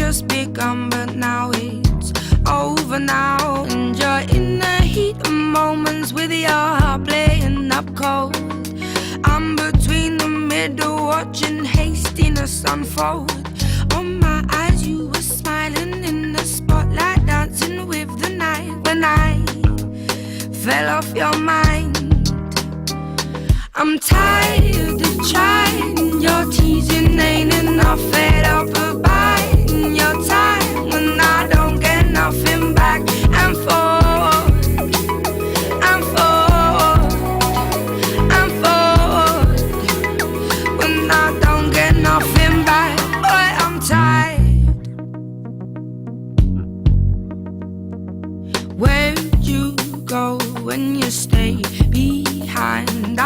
just begun, but now it's over now. And you're in the heat of moments with your heart playing up cold. I'm between the middle, watching hastiness unfold. On my eyes you were smiling in the spotlight, dancing with the night. When I fell off your mind, I'm tired of trying. Your teasing ain't enough, fed up of buying your time when I don't get nothing back. And forward, and forward, and forward, when I don't get nothing back. Boy, I'm tired. Where'd you go when you stay behind?